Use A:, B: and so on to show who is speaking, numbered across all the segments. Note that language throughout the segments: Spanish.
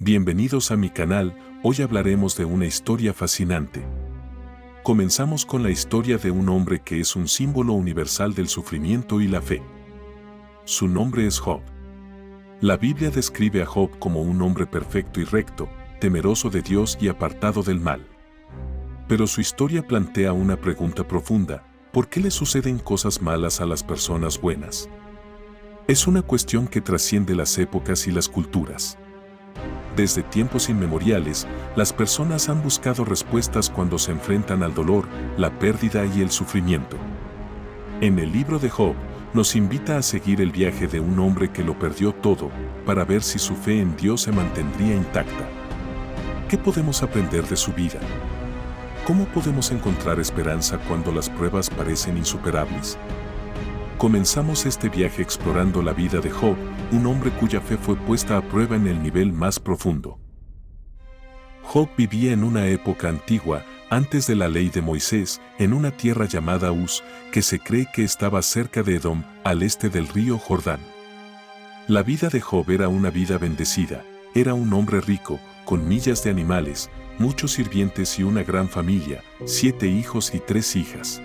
A: Bienvenidos a mi canal, hoy hablaremos de una historia fascinante. Comenzamos con la historia de un hombre que es un símbolo universal del sufrimiento y la fe. Su nombre es Job. La Biblia describe a Job como un hombre perfecto y recto, temeroso de Dios y apartado del mal. Pero su historia plantea una pregunta profunda: ¿por qué le suceden cosas malas a las personas buenas? Es una cuestión que trasciende las épocas y las culturas. Desde tiempos inmemoriales, las personas han buscado respuestas cuando se enfrentan al dolor, la pérdida y el sufrimiento. En el libro de Job, nos invita a seguir el viaje de un hombre que lo perdió todo, para ver si su fe en Dios se mantendría intacta. ¿Qué podemos aprender de su vida? ¿Cómo podemos encontrar esperanza cuando las pruebas parecen insuperables? Comenzamos este viaje explorando la vida de Job, un hombre cuya fe fue puesta a prueba en el nivel más profundo. Job vivía en una época antigua, antes de la ley de Moisés, en una tierra llamada Uz, que se cree que estaba cerca de Edom, al este del río Jordán. La vida de Job era una vida bendecida, era un hombre rico, con millas de animales, muchos sirvientes y una gran familia, 7 hijos y 3 hijas.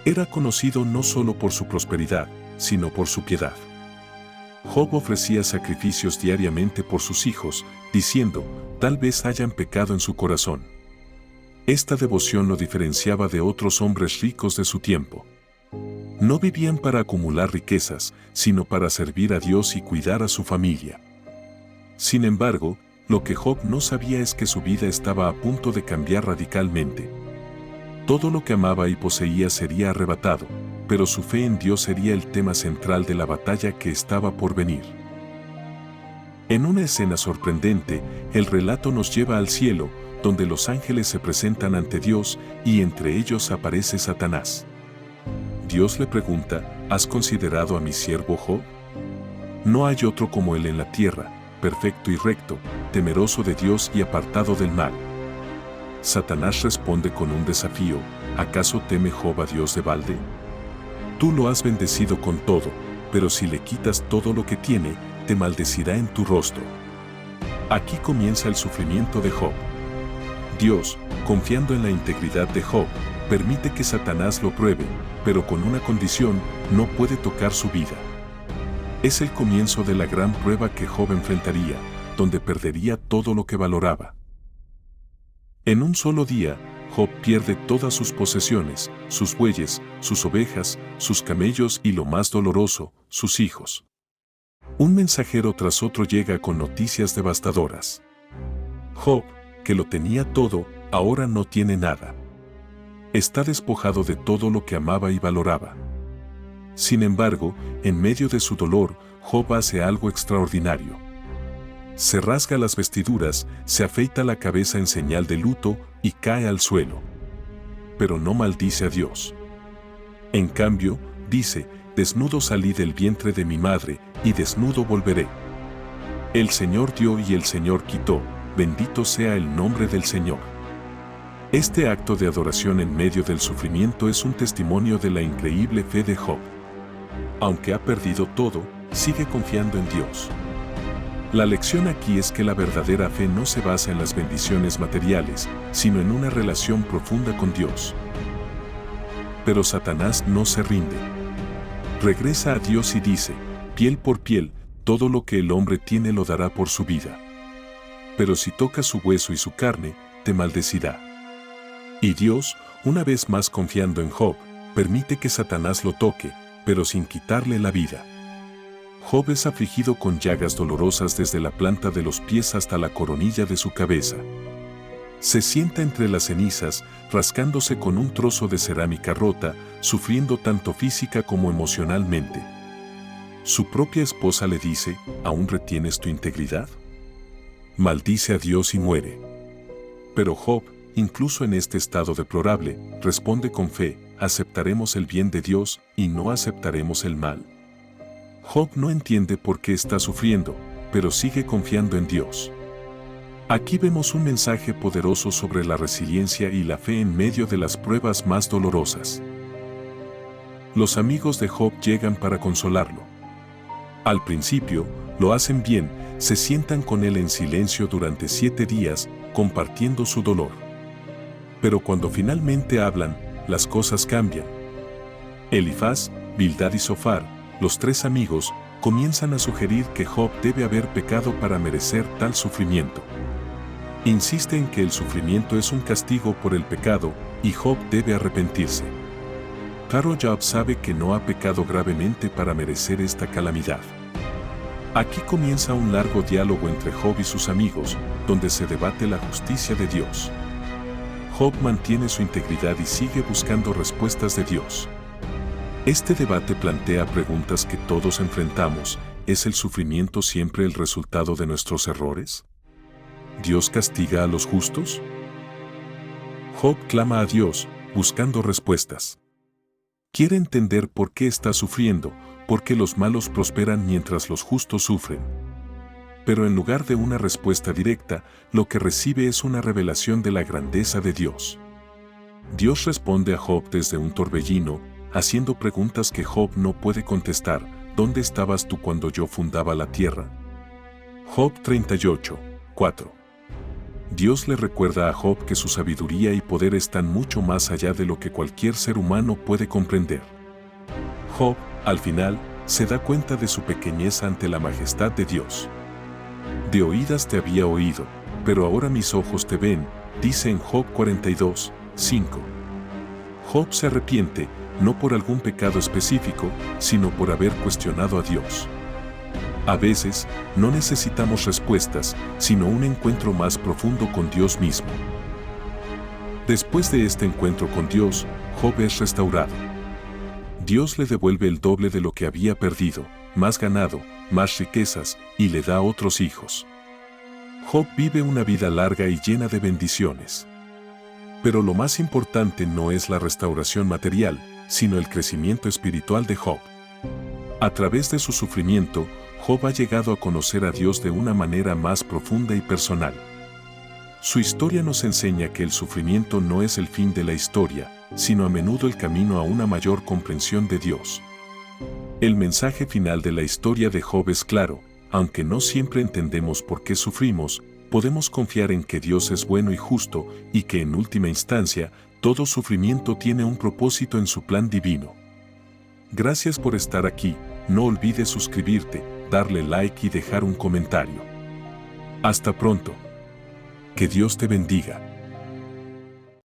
A: Era conocido no solo por su prosperidad, sino por su piedad. Job ofrecía sacrificios diariamente por sus hijos, diciendo, tal vez hayan pecado en su corazón. Esta devoción lo diferenciaba de otros hombres ricos de su tiempo. No vivían para acumular riquezas, sino para servir a Dios y cuidar a su familia. Sin embargo, lo que Job no sabía es que su vida estaba a punto de cambiar radicalmente. Todo lo que amaba y poseía sería arrebatado, pero su fe en Dios sería el tema central de la batalla que estaba por venir. En una escena sorprendente, el relato nos lleva al cielo, donde los ángeles se presentan ante Dios y entre ellos aparece Satanás. Dios le pregunta, ¿has considerado a mi siervo Job? No hay otro como él en la tierra, perfecto y recto, temeroso de Dios y apartado del mal. Satanás responde con un desafío: ¿acaso teme Job a Dios de balde? Tú lo has bendecido con todo, pero si le quitas todo lo que tiene, te maldecirá en tu rostro. Aquí comienza el sufrimiento de Job. Dios, confiando en la integridad de Job, permite que Satanás lo pruebe, pero con una condición: no puede tocar su vida. Es el comienzo de la gran prueba que Job enfrentaría, donde perdería todo lo que valoraba. En un solo día, Job pierde todas sus posesiones, sus bueyes, sus ovejas, sus camellos y lo más doloroso, sus hijos. Un mensajero tras otro llega con noticias devastadoras. Job, que lo tenía todo, ahora no tiene nada. Está despojado de todo lo que amaba y valoraba. Sin embargo, en medio de su dolor, Job hace algo extraordinario. Se rasga las vestiduras, se afeita la cabeza en señal de luto y cae al suelo. Pero no maldice a Dios. En cambio, dice: desnudo salí del vientre de mi madre, y desnudo volveré. El Señor dio y el Señor quitó, bendito sea el nombre del Señor. Este acto de adoración en medio del sufrimiento es un testimonio de la increíble fe de Job. Aunque ha perdido todo, sigue confiando en Dios. La lección aquí es que la verdadera fe no se basa en las bendiciones materiales, sino en una relación profunda con Dios. Pero Satanás no se rinde. Regresa a Dios y dice: piel por piel, todo lo que el hombre tiene lo dará por su vida. Pero si tocas su hueso y su carne, te maldecirá. Y Dios, una vez más confiando en Job, permite que Satanás lo toque, pero sin quitarle la vida. Job es afligido con llagas dolorosas desde la planta de los pies hasta la coronilla de su cabeza. Se sienta entre las cenizas, rascándose con un trozo de cerámica rota, sufriendo tanto física como emocionalmente. Su propia esposa le dice: ¿aún retienes tu integridad? Maldice a Dios y muere. Pero Job, incluso en este estado deplorable, responde con fe: aceptaremos el bien de Dios y no aceptaremos el mal. Job no entiende por qué está sufriendo, pero sigue confiando en Dios. Aquí vemos un mensaje poderoso sobre la resiliencia y la fe en medio de las pruebas más dolorosas. Los amigos de Job llegan para consolarlo. Al principio, lo hacen bien, se sientan con él en silencio durante 7 días, compartiendo su dolor. Pero cuando finalmente hablan, las cosas cambian. Elifaz, Bildad y Zofar, los 3 amigos, comienzan a sugerir que Job debe haber pecado para merecer tal sufrimiento. Insiste en que el sufrimiento es un castigo por el pecado y Job debe arrepentirse. Claro, Job sabe que no ha pecado gravemente para merecer esta calamidad. Aquí comienza un largo diálogo entre Job y sus amigos, donde se debate la justicia de Dios. Job mantiene su integridad y sigue buscando respuestas de Dios. Este debate plantea preguntas que todos enfrentamos. ¿Es el sufrimiento siempre el resultado de nuestros errores? ¿Dios castiga a los justos? Job clama a Dios, buscando respuestas. Quiere entender por qué está sufriendo, por qué los malos prosperan mientras los justos sufren. Pero en lugar de una respuesta directa, lo que recibe es una revelación de la grandeza de Dios. Dios responde a Job desde un torbellino, haciendo preguntas que Job no puede contestar. ¿Dónde estabas tú cuando yo fundaba la tierra? Job 38, 4. Dios le recuerda a Job que su sabiduría y poder están mucho más allá de lo que cualquier ser humano puede comprender. Job, al final, se da cuenta de su pequeñez ante la majestad de Dios. De oídas te había oído, pero ahora mis ojos te ven, dice en Job 42, 5. Job se arrepiente, no por algún pecado específico, sino por haber cuestionado a Dios. A veces, no necesitamos respuestas, sino un encuentro más profundo con Dios mismo. Después de este encuentro con Dios, Job es restaurado. Dios le devuelve el doble de lo que había perdido, más ganado, más riquezas, y le da otros hijos. Job vive una vida larga y llena de bendiciones. Pero lo más importante no es la restauración material, sino el crecimiento espiritual de Job. A través de su sufrimiento, Job ha llegado a conocer a Dios de una manera más profunda y personal. Su historia nos enseña que el sufrimiento no es el fin de la historia, sino a menudo el camino a una mayor comprensión de Dios. El mensaje final de la historia de Job es claro: aunque no siempre entendemos por qué sufrimos, podemos confiar en que Dios es bueno y justo, y que en última instancia, todo sufrimiento tiene un propósito en su plan divino. Gracias por estar aquí. No olvides suscribirte, darle like y dejar un comentario. Hasta pronto. Que Dios te bendiga.